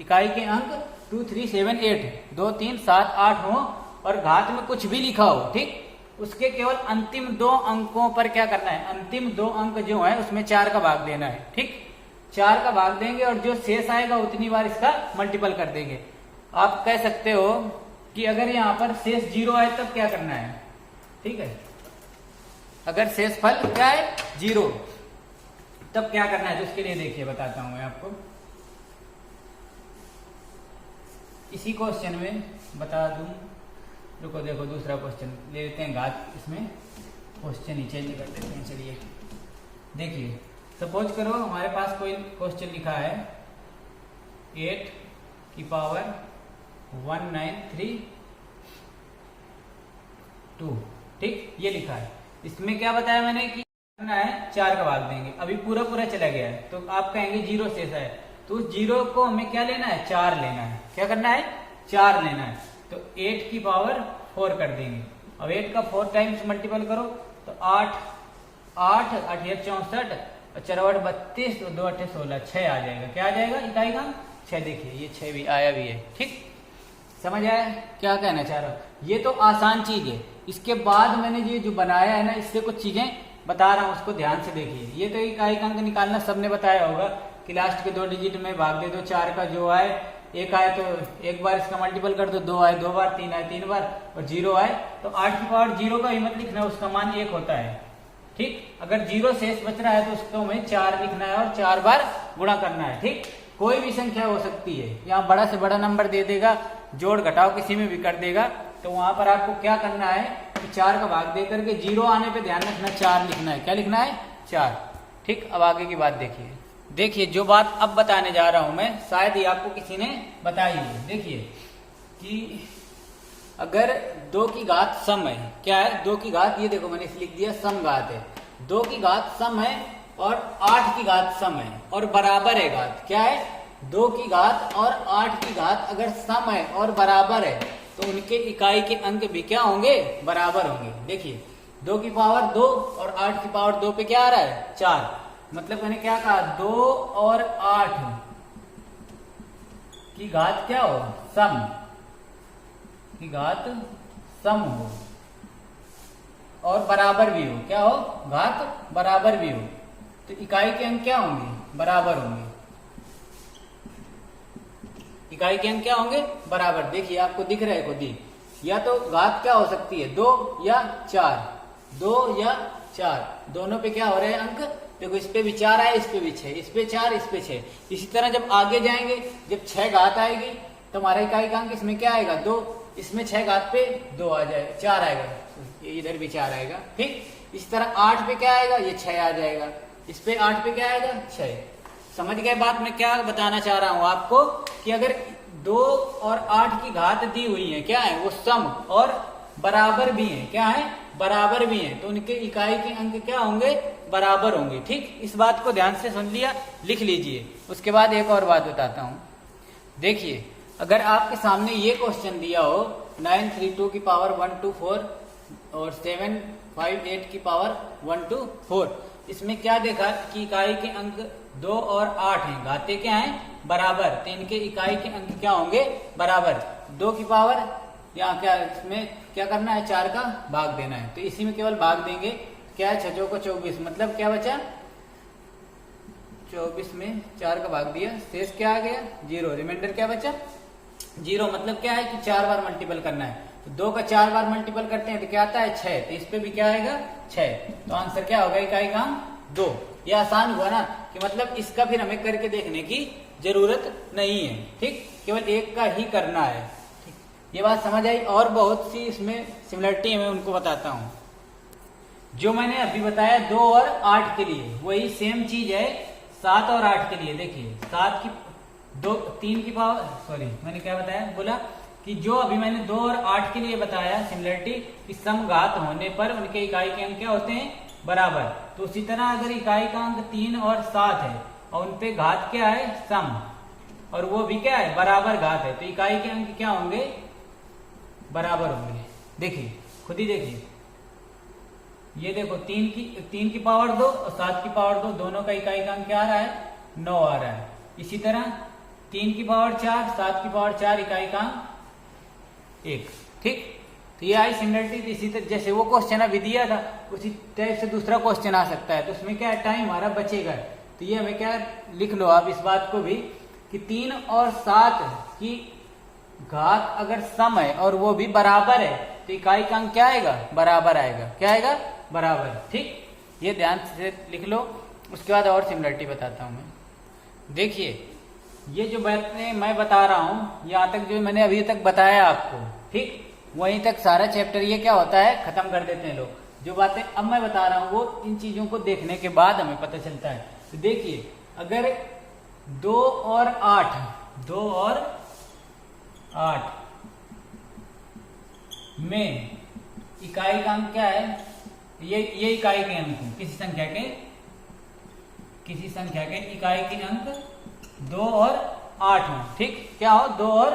इकाई के अंक 2 3 7 8 2 3 7 8 हो और घात में कुछ भी लिखा हो, ठीक, उसके केवल अंतिम 2 अंकों पर क्या करना है, अंतिम 2 अंक जो है उसमें 4 का भाग देना है। ठीक, 4 का भाग देंगे और जो शेष आएगा उतनी बार इसका मल्टीपल कर देंगे। आप कह सकते हो कि अगर यहाँ पर शेष 0 आए तब क्या करना है, ठीक है, अगर शेष फल क्या है 0 तब क्या करना है, तो उसके लिए देखिए बताता हूं मैं आपको। इसी क्वेश्चन में बता दूं, रुको देखो दूसरा क्वेश्चन ले लेते हैं घात, इसमें क्वेश्चन ही चेंज कर देते हैं। चलिए देखिए, सपोज करो हमारे पास कोई क्वेश्चन लिखा है 8 की पावर 1932। ठीक, ये लिखा है। इसमें क्या बताया मैंने कि करना है 4 का भाग देंगे। अभी पूरा पूरा चला गया है तो आप कहेंगे 0 शेष है, तो उस 0 को हमें क्या लेना है, 4 लेना है। क्या करना है, 4 लेना है। तो 8 की पावर 4 कर देंगे। अब 8 का 4 टाइम्स मल्टीपल करो तो 8 8 8 64 और 4 32 और 2 8 16, 6 आ जाएगा। क्या आ जाएगा, इकाई का 6। देखिए ये 6 भी आया भी है। ठीक, समझ आया क्या कहना चाह रहा हूं। ये तो आसान चीज है। इसके बाद मैंने ये जो बनाया है ना, इससे कुछ चीजें बता रहा हूं, उसको ध्यान से देखिए। ये तो इकाई का अंक निकालना सबने बताया होगा कि लास्ट के 2 डिजिट में भाग दे दो। 4 का जो आए, 1 आए तो एक बार इसका मल्टीपल कर दो, 2 आए 2 बार, 3 आए 3 बार और 0 आए तो 8 की पावर 0 का ही मत लिखना, उसका मान 1 होता है। ठीक, अगर 0 शेष बच रहा है तो उसको हमें 4 लिखना है और 4 बार गुणा करना है। ठीक, कोई भी संख्या हो सकती है, यहाँ बड़ा से बड़ा नंबर दे देगा, जोड़ घटाव किसी में भी कर देगा, तो वहां पर आपको क्या करना है कि 4 का भाग दे करके 0 आने पे ध्यान रखना, 4 लिखना है। क्या लिखना है, 4। ठीक, अब आगे की बात देखिए। देखिए जो बात अब बताने जा रहा हूं मैं, शायद ही आपको किसी ने बताई हो। देखिए कि अगर 2 की घात सम है, क्या है 2 की घात, ये देखो मैंने इसे लिख दिया सम घात है। 2 की घात सम है और 8 की घात सम है और बराबर है घात। क्या है, 2 की घात और 8 की घात अगर सम है और बराबर है तो उनके इकाई के अंक भी क्या होंगे, बराबर होंगे। देखिए 2 की पावर 2 और 8 की पावर 2 पे क्या आ रहा है, 4। मतलब मैंने क्या कहा, 2 और 8 की घात क्या हो, सम की घात सम हो और बराबर भी हो। क्या हो, घात बराबर भी हो। तो इकाई के अंक क्या होंगे? बराबर होंगे। इकाई के अंक क्या होंगे? बराबर। देखिए आपको दिख रहा है खुद ही, या तो घात क्या हो सकती है? 2 या 4, 2 या 4, दोनों पे क्या हो रहे हैं अंक? देखो इस पे भी 4 आए, इस पे भी 6, इस पे 4, इस पे 6। इसी तरह जब आगे जाएंगे, जब 6 घात आएगी तो हमारा इकाई का अंक इसमें क्या आएगा? 2। इसमें 6 घात पे 2 आ जाए, 4 आएगा, इधर भी 4 आएगा। ठीक, इस तरह 8 पे क्या आएगा? ये 6 आ जाएगा। इस पे 8 पे क्या आएगा? 6। समझ गए बात मैं क्या बताना चाह रहा हूं आपको? कि अगर 2 और 8 की घात दी हुई है, क्या है वो? सम और बराबर भी है। क्या है? बराबर भी है। तो उनके इकाई के अंक क्या होंगे? बराबर होंगे। ठीक, इस बात को ध्यान से सुन लिया, लिख लीजिए। उसके बाद एक और बात बताता हूं। देखिए अगर आपके सामने ये क्वेश्चन दिया हो 932 की पावर 124 और 758 की पावर 124, इसमें क्या देखा कि इकाई के अंक 2 और 8 हैं, घाते क्या हैं? बराबर। तो इनके इकाई के अंक क्या होंगे? बराबर। 2 की पावर यहाँ क्या, इसमें क्या करना है? 4 का भाग देना है, तो इसी में केवल भाग देंगे। क्या है? 6 को 24, मतलब क्या बचा? 24 में 4 का भाग दिया, शेष क्या आ गया? 0। रिमाइंडर क्या बचा? 0। मतलब क्या है कि 4 बार मल्टीपल करना है। तो 2 का 4 बार मल्टीपल करते हैं तो क्या आता है? 6। तो इस पे भी क्या आएगा? 6। तो आंसर क्या होगा? इकाई का अंक 2। ये आसान हुआ ना, कि मतलब इसका फिर हमें करके देखने की जरूरत नहीं है। ठीक, केवल एक का ही करना है। ठीक, ये बात समझ आई? और बहुत सी इसमें सिमिलरिटी है, मैं उनको बताता हूं। जो मैंने अभी बताया 2 और 8 के लिए, वही सेम चीज है 7 और 8 के लिए। देखिए 7 की 3 की पावर, सॉरी मैंने क्या बताया? बोला कि जो अभी मैंने 2 और 8 के लिए बताया सिमिलरिटी, कि समघात होने पर उनके इकाई के अंक क्या होते हैं? बराबर। तो उसी तरह अगर इकाई का अंक 3 और 7 है और उनपे घात क्या है? सम, और वो भी क्या है? बराबर घात है, तो इकाई के अंक क्या होंगे? बराबर होंगे। देखिए खुद ही देखिए, ये देखो 3 की पावर 2 और 7 की पावर 2, दोनों का इकाई का अंक क्या आ रहा है? 9 आ रहा है। इसी तरह 3 की पावर 4, 7 की पावर 4, इकाई का अंक 1। ठीक, तो ये आई सिमिलरिटी। इसी तरह जैसे वो क्वेश्चन अभी दिया था, उसी टाइप से दूसरा क्वेश्चन आ सकता है। तो उसमें क्या टाइम हमारा बचेगा। तो ये हमें क्या लिख लो आप इस बात को भी, कि 3 और 7 की घात अगर सम है और वो भी बराबर है, तो इकाई का अंक क्या आएगा? बराबर आएगा। क्या आएगा? बराबर। ठीक, ये ध्यान से लिख लो। उसके बाद और सिमिलरिटी बताता हूं मैं। देखिए ये जो बातें मैं बता रहा हूं, यहाँ तक जो मैंने अभी तक बताया आपको, ठीक, वहीं तक सारा चैप्टर ये क्या होता है? खत्म कर देते हैं लोग। जो बातें अब मैं बता रहा हूं वो इन चीजों को देखने के बाद हमें पता चलता है। तो देखिए अगर 2 और 8 में इकाई का अंक क्या है? ये इकाई के अंक हैं, किसी संख्या के इकाई के अंक 2 और 8 हो। ठीक, क्या हो? 2 और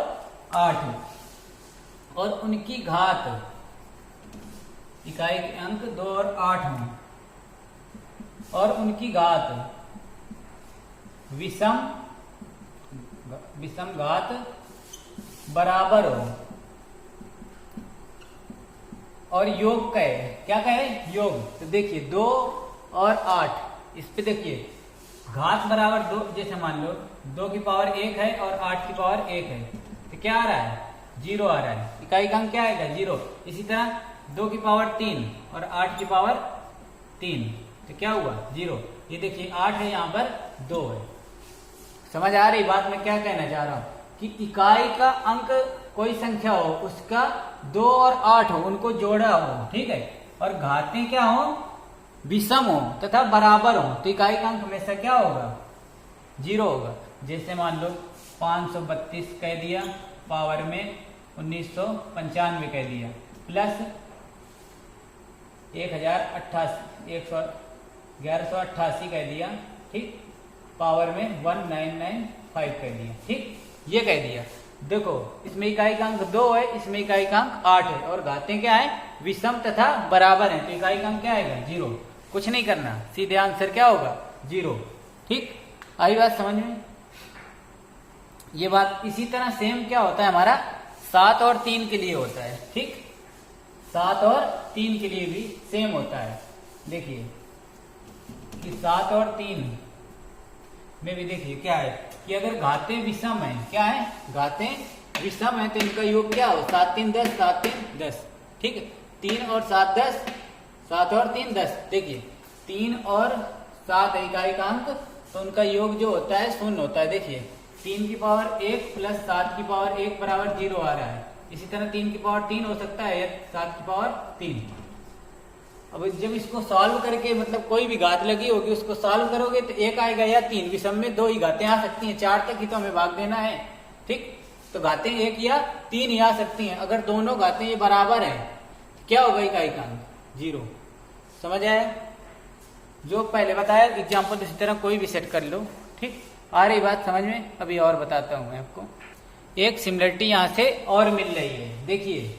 8 हो, और उनकी घात, इकाई के अंक 2 और 8 हो, और उनकी घात विषम घात बराबर हो, और योग कहे। क्या कहे? योग। तो देखिए 2 और 8, इस पे देखिए घात बराबर 2, जैसे मान लो 2 की पावर 1 है और 8 की पावर 1 है, तो क्या आ रहा है? 0 आ रहा है। इकाई का अंक क्या आएगा? 0। इसी तरह 2 की पावर 3 और 8 की पावर 3, तो क्या हुआ? 0। ये देखिए 8 है, यहाँ पर 2 है। समझ आ रही बात मैं क्या कहना चाह रहा हूं? कि इकाई का अंक कोई संख्या हो, उसका 2 और 8 हो, उनको जोड़ा हो, ठीक है, और घातें क्या हो? विषम हो तथा बराबर हो, तो इकाई का अंक हमेशा क्या होगा? 0 होगा। जैसे मान लो 532 कह दिया, पावर में 1995 कह दिया, प्लस 1188 कह दिया, ठीक, पावर में 1995 कह दिया। ठीक, ये कह दिया। देखो इसमें इकाई का अंक 2 है, इसमें इकाई का अंक 8 है, और घातें क्या है? विषम तथा बराबर है, तो इकाई का अंक क्या आएगा? 0। कुछ नहीं करना, सीधे आंसर क्या होगा? 0। ठीक, आई बात समझ में? ये बात इसी तरह सेम क्या होता है हमारा? 7 और 3 के लिए होता है। ठीक, 7 और 3 के लिए भी सेम होता है। देखिए कि 7 और 3 में भी देखिए क्या है कि अगर घातें विषम है, क्या है, घातें विषम है, तो इनका योग क्या हो, 7 3 10, 7 3 10, ठीक है। 3 और 7 10, 7 और 3 10। देखिए 3 और 7 इकाई का अंक, तो उनका योग जो होता है 0 होता है। देखिए 3 की पावर 1 प्लस 7 की पावर 1 बराबर 0 आ रहा है। इसी तरह 3 की पावर 3 हो सकता है, 7 की पावर 3। अब जब इसको सॉल्व करके मतलब कोई भी घात लगी होगी उसको सॉल्व करोगे तो 1 आएगा या 3, विषम में 2 ही घातें आ सकती हैं, 4 तक ही तो हमें भाग देना है, ठीक। तो घातें 1 या 3 ही आ सकती हैं। अगर दोनों घातें ये बराबर है तो क्या होगा इकाई का अंक, 0। समझ आया? जो पहले बताया एग्जाम्पल इसी तरह कोई भी सेट कर लो, ठीक। आ रही बात समझ में? अभी और बताता हूं मैं आपको। एक सिमिलरिटी यहां से और मिल रही है। देखिए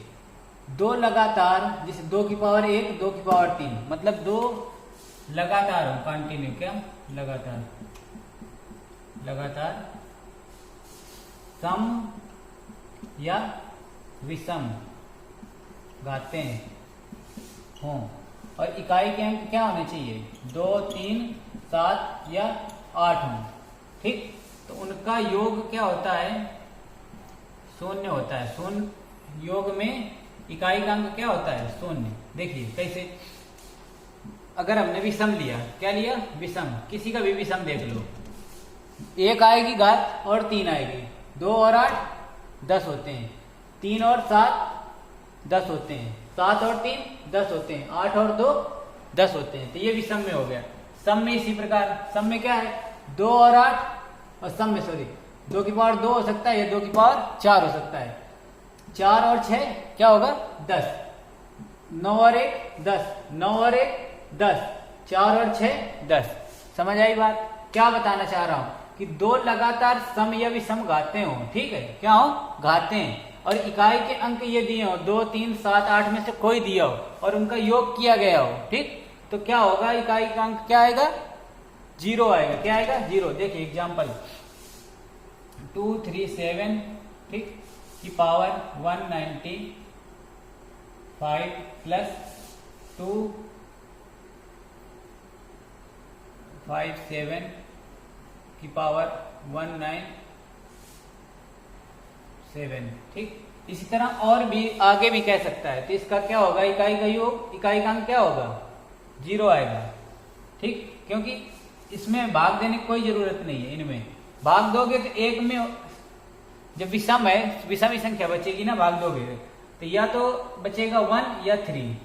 2 लगातार, जैसे 2 की पावर 1, 2 की पावर 3, मतलब 2 लगातार हो, कंटिन्यू, क्या लगातार, लगातार सम या विषम घातें हों और इकाई के अंक क्या होने चाहिए, 2 3 7 या 8 हों, ठीक। तो उनका योग क्या होता है, 0 होता है। 0 योग में इकाई का अंक क्या होता है, 0। देखिए कैसे, अगर हमने विषम लिया, क्या लिया, विषम, किसी का भी विषम देख लो, 1 आएगी घात और 3 आएगी, 2 और 8 10 होते हैं, 3 और 7 10 होते हैं, 7 और 3 10 होते हैं, 8 और 2 10 होते हैं। तो ये विषम में हो गया। सम में इसी प्रकार, सम में क्या है, 2 और 8, और सम में सॉरी 2 की पावर 2 हो सकता है या 2 की पावर 4 हो सकता है, 4 और 6 क्या होगा, 10, 9 और 1 10, 9 और 1 10, 4 और 6 10। समझ आई बात? क्या बताना चाह रहा हूं कि 2 लगातार सम या विषम घातें हो, ठीक है, क्या हो, घातें, और इकाई के अंक ये दिए हो 2 3 7 8 में से कोई दिया हो और उनका योग किया गया हो, ठीक। तो क्या होगा, इकाई का अंक क्या आएगा, 0 आएगा। क्या आएगा, 0। देखिए एग्जाम्पल 2 3 7, ठीक, की पावर 195 प्लस 2 5 7 की पावर 197, ठीक। इसी तरह और भी आगे भी कह सकता है। तो इसका क्या होगा, इकाई का योग, इकाई का अंक क्या होगा, 0 आएगा, ठीक। क्योंकि इसमें भाग देने की कोई जरूरत नहीं है, इनमें भाग दोगे तो एक में, जब विषम है, विषम ही संख्या बचेगी ना, भाग दोगे तो या तो बचेगा 1 या 3,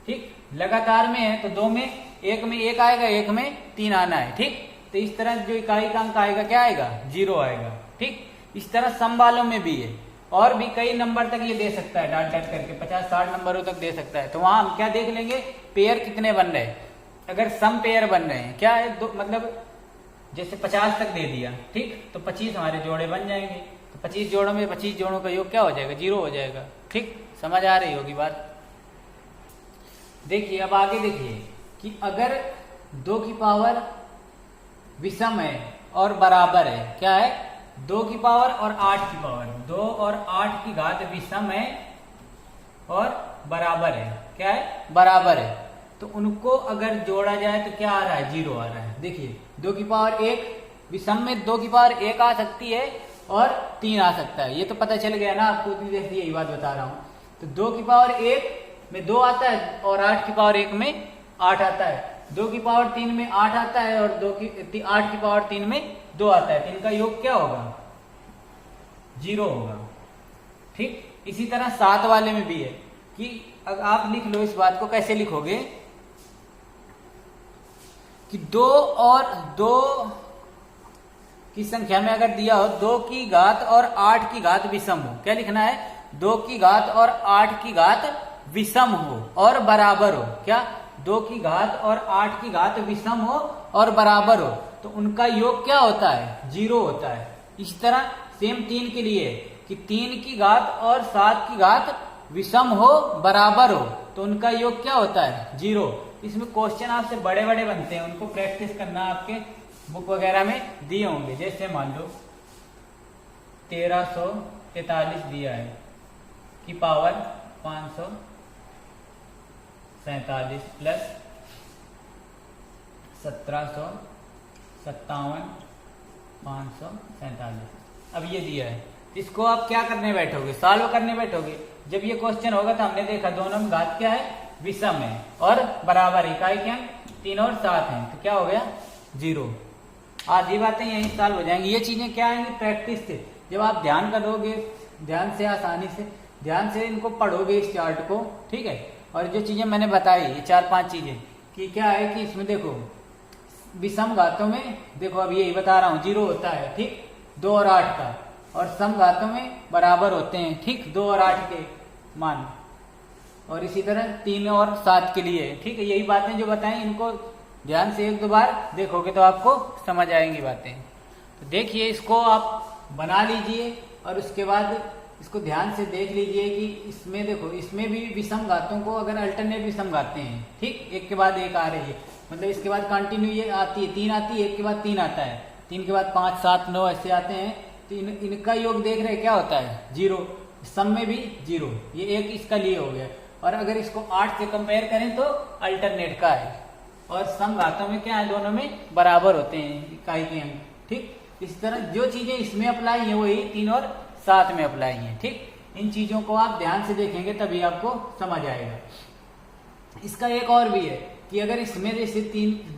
ठीक। लगातार में है तो 2 में, एक में 1 आएगा, एक में 3 आना है, ठीक। तो इस तरह जो इकाई का अंक आएगा क्या आएगा, 0 आएगा, ठीक। इस तरह सम वालों में भी है, और भी कई नंबर तक ये दे सकता है, डाट डाट करके 50-60 नंबरों तक दे सकता है। तो वहां हम क्या देख लेंगे, पेयर कितने बन रहे हैं। अगर सम पेयर बन रहे हैं, क्या है, दो, मतलब जैसे 50 तक दे दिया, ठीक, तो 25 हमारे जोड़े बन जाएंगे। तो 25 जोड़ों में 25 जोड़ों का योग क्या हो जाएगा, 0 हो जाएगा, ठीक। समझ आ रही होगी बात? देखिए अब आगे देखिए कि अगर 2 की पावर विषम है और बराबर है, क्या है, 2 की पावर और 8 की पावर, 2 और 8 की घात विषम है और बराबर है, क्या है, बराबर है। तो उनको अगर जोड़ा जाए तो क्या आ रहा है, 0 आ रहा है। देखिए 2 की पावर 1, विषम में 2 की पावर 1 आ सकती है और 3 आ सकता है, ये तो पता चल गया ना आपको, इतनी देर से यही बात बता रहा हूं। तो 2 की पावर 1 में 2 आता है और 8 की पावर 1 में 8 आता है, 2 की पावर 3 में 8 आता है और 8 की पावर 3 में 2 आता है। तो इनका योग क्या होगा, 0 होगा, ठीक। इसी तरह 7 वाले में भी है कि अगर आप लिख लो इस बात को, कैसे लिखोगे कि 2 और 2 की संख्या में अगर दिया हो 2 की घात और 8 की घात विषम हो, क्या लिखना है, 2 की घात और 8 की घात विषम हो और बराबर हो, क्या, 2 की घात और 8 की घात विषम हो और बराबर हो, तो उनका योग क्या होता है, 0 होता है। इसी तरह सेम 3 के लिए कि 3 की घात और 7 की घात विषम हो बराबर हो, तो उनका योग क्या होता है, 0। इसमें क्वेश्चन आपसे बड़े बड़े बनते हैं, उनको प्रैक्टिस करना, आपके बुक वगैरह में दिए होंगे। जैसे मान लो 1343 दिया है की पावर 547 प्लस 1757, 547। अब ये दिया है, इसको आप क्या करने बैठोगे, सॉल्व करने बैठोगे। जब ये क्वेश्चन होगा तो हमने देखा दोनों में घात क्या है, विषम है और बराबर इकाई क्या 3 और 7 है, तो क्या हो गया 0। आधी बातें यही सॉल्व हो जाएंगी। ये चीजें क्या आएंगी प्रैक्टिस से, जब आप ध्यान करोगे, ध्यान से आसानी से ध्यान से इनको पढ़ोगे इस चार्ट को, ठीक है। और जो चीजें मैंने बताई ये 4-5 चीजें कि क्या है कि इसमें देखो विषम घातों में देखो, अब यही बता रहा हूँ 0 होता है, ठीक 2 और 8 का, और सम घातों में बराबर होते हैं, ठीक 2 और 8 के मान, और इसी तरह 3 और 7 के लिए, ठीक है। यही बातें जो बताएं इनको ध्यान से 1-2 बार देखोगे तो आपको समझ आएंगी बातें। तो देखिए इसको आप बना लीजिए और उसके बाद इसको ध्यान से देख लीजिए कि इसमें देखो, इसमें भी विषम घातों को अगर अल्टरनेट विषम घाते हैं, ठीक एक के बाद एक आ रही है, मतलब इसके बाद कंटिन्यू ये आती है, 3 आती है, एक के बाद 3 आता है, 3 के बाद 5, 7, 9 ऐसे आते हैं, तो इनका योग देख रहे क्या होता है 0, सम में भी 0, ये एक इसका लिए हो गया। और अगर इसको 8 से कंपेयर करें तो अल्टरनेट का है, और सम घातों में क्या है दोनों में बराबर होते हैं इकाई के अंक, ठीक। इस तरह जो चीजें इसमें अप्लाई है वही 3 और 7 में अप्लाई है, ठीक। इन चीजों को आप ध्यान से देखेंगे तभी आपको समझ आएगा। इसका एक और भी है कि अगर इसमें जैसे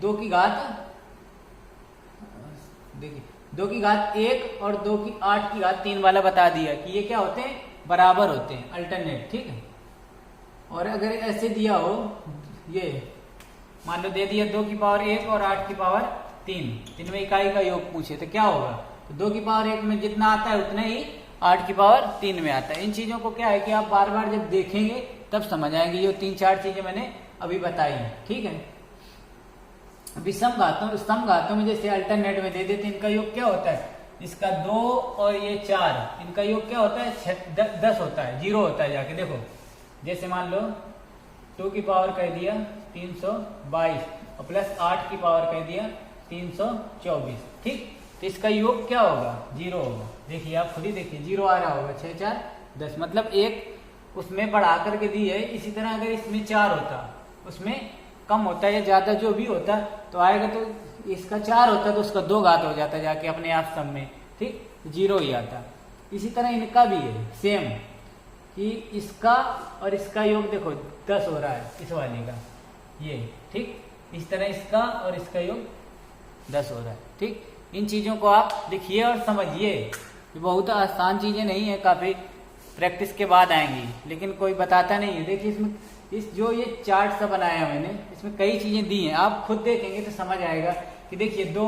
2 की घात, देखिए 2 की घात 1 और 2 की 8 की घात 3 वाला बता दिया कि ये क्या होते हैं बराबर होते हैं, अल्टरनेट, ठीक है। और अगर ऐसे दिया हो, ये मान लो दे दिया 2 की पावर 1 और 8 की पावर 3, इनमें इकाई का योग पूछे तो क्या होगा, तो 2 की पावर 1 में जितना आता है उतना ही 8 की पावर 3 में आता है। इन चीजों को क्या है कि आप बार बार जब देखेंगे तब समझ आएंगे, ये 3-4 चीजें मैंने अभी बताई हैं, ठीक है। विषम घातों सम घातों में जैसे अल्टरनेट में दे देते इनका योग क्या होता है, इसका 2 और ये 4, इनका योग क्या होता है 10 होता है, 0 होता है जाके देखो। जैसे मान लो 2 की पावर कह दिया 322 और प्लस 8 की पावर कह दिया 324, ठीक। तो इसका योग क्या होगा 0 होगा, देखिए आप खुद ही देखिए 0 आ रहा होगा, 6 4 10, मतलब एक उसमें बढ़ा करके दी है। इसी तरह अगर इसमें 4 होता, उसमें कम होता है या ज्यादा जो भी होता तो आएगा, तो इसका 4 होता तो उसका 2 घात हो जाता जाके अपने आप सम में, ठीक 0 ही आता। इसी तरह इनका भी है सेम कि इसका और इसका योग देखो 10 हो रहा है इस वाले का, ये ठीक। इस तरह इसका और इसका योग 10 हो रहा है, ठीक। इन चीजों को आप लिखिए और समझिए। ये बहुत आसान चीजें नहीं है, काफी प्रैक्टिस के बाद आएंगी, लेकिन कोई बताता नहीं है। देखिए इसमें इस जो ये चार्ट सा बनाया मैंने, इसमें कई चीजें दी हैं, आप खुद देखेंगे तो समझ आएगा कि देखिए 2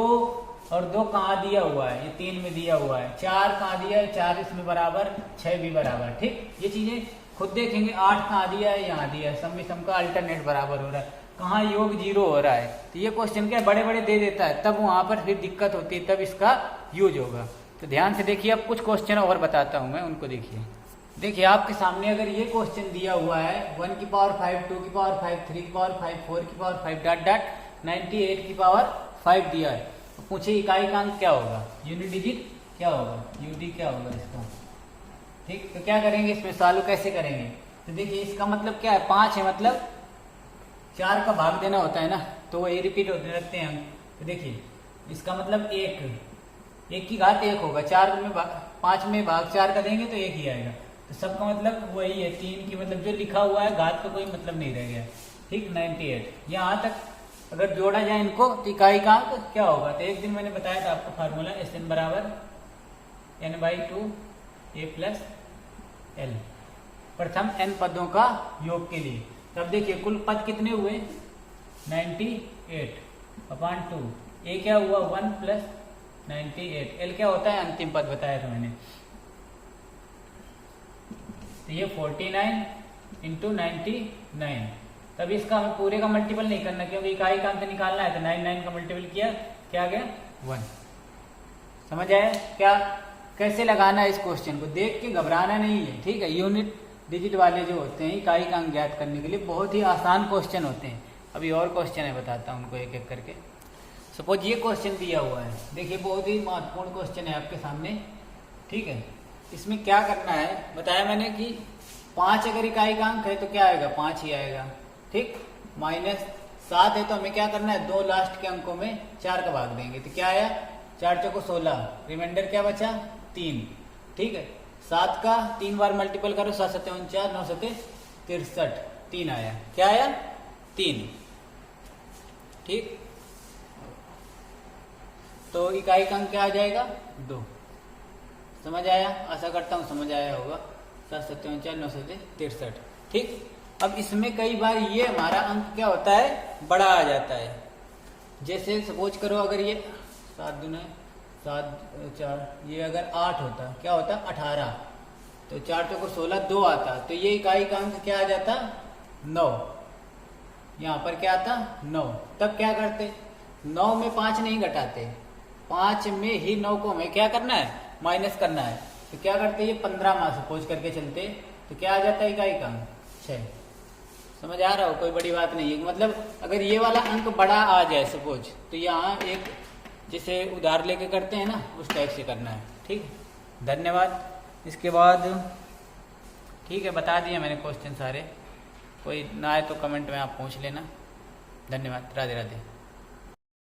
और 2 कहाँ दिया हुआ है, ये 3 में दिया हुआ है, 4 कहाँ दिया है, 4 इसमें बराबर, 6 भी बराबर, ठीक। ये चीजें खुद देखेंगे। 8 कहाँ दिया है, यहाँ दिया है, सम में सम का अल्टरनेट बराबर हो रहा है, कहाँ योग 0 हो रहा है। तो ये क्वेश्चन क्या बड़े बड़े दे देता है, तब वहां पर फिर दिक्कत होती है, तब इसका यूज होगा। तो ध्यान से देखिए, अब कुछ क्वेश्चन और बताता हूं मैं, उनको देखिए। देखिए आपके सामने अगर ये क्वेश्चन दिया हुआ है 1 की पावर 5, 2 की पावर 5, 3 की पावर 5, 4 की पावर 5 डॉट डॉट 98 की पावर 5 दिया है, तो पूछे इकाई का अंक क्या होगा, यूनिट डिजिट क्या होगा, यूडी क्या होगा इसका, ठीक। तो क्या करेंगे इसमें, सॉल्व कैसे करेंगे। तो देखिए इसका मतलब क्या है, 5 है मतलब 4 का भाग देना होता है ना, तो वो ये रिपीट होते रहते हैं अंक। तो देखिए इसका मतलब 1 की घात 1 होगा, 5 में भाग 4 का देंगे तो 1 ही आएगा। तो सबका मतलब वही है, 3 की मतलब जो लिखा हुआ है घात का कोई मतलब नहीं रह गया, ठीक। 98 यहाँ तक अगर जोड़ा जाए इनको तो इकाई का अंक क्या होगा। तो एक दिन मैंने बताया था आपको फार्मूला, SN बराबर n/2 a प्लस l, प्रथम n पदों का योग के लिए। तब देखिए कुल पद कितने हुए 98/2, a क्या हुआ 1 प्लस 98, l क्या होता है अंतिम पद बताया था मैंने। तो ये 49 इंटू 99, तब इसका हमें पूरे का मल्टीपल नहीं करना क्योंकि इकाई का अंक निकालना है। तो 99 का मल्टीपल किया क्या आ गया 1। समझ आया क्या, कैसे लगाना है इस क्वेश्चन को, देख के घबराना नहीं है, ठीक है। यूनिट डिजिट वाले जो होते हैं इकाई का अंक ज्ञात करने के लिए बहुत ही आसान क्वेश्चन होते हैं। अभी और क्वेश्चन है बताता हूँ उनको एक एक करके। सपोज ये क्वेश्चन दिया हुआ है, देखिए बहुत ही महत्वपूर्ण क्वेश्चन है आपके सामने, ठीक है। इसमें क्या करना है बताया मैंने कि 5 अगर इकाई का अंक है तो क्या आएगा 5 ही आएगा, ठीक। 7 है तो हमें क्या करना है, 2 लास्ट के अंकों में 4 का भाग देंगे तो क्या आया, 4 चौको 16, रिमाइंडर क्या बचा 3। ठीक है, 7 का 3 बार मल्टीपल करो, 7 7 49, 9 7 63, 3 आया, क्या आया 3। ठीक, तो इकाई का अंक क्या आ जाएगा 2। समझ आया, आशा करता हूं समझ आया होगा। 7 7 49, 9 7 63। ठीक, अब इसमें कई बार ये हमारा अंक क्या होता है, बड़ा आ जाता है। जैसे सपोज करो अगर ये 7 दूना 7 4, ये अगर 8 होता, क्या होता 18, तो 4 चौको 16, 2 आता, तो ये इकाई का अंक क्या आ जाता 9। यहाँ पर क्या आता 9। तब क्या करते, 9 में 5 नहीं घटाते, 5 में ही 9 को हमें क्या करना है, माइनस करना है। तो क्या करते, ये 15 माह सपोज करके चलते, तो क्या आ जाता है इकाई का अंक 6। समझ आ रहा हो, कोई बड़ी बात नहीं है। मतलब अगर ये वाला अंक बड़ा आ जाए सपोज, तो यहाँ एक जैसे उधार लेके करते हैं ना, उस टाइप से करना है। ठीक है, धन्यवाद। इसके बाद ठीक है, बता दिए मैंने क्वेश्चन सारे, कोई ना आए तो कमेंट में आप पूछ लेना। धन्यवाद, राधे राधे।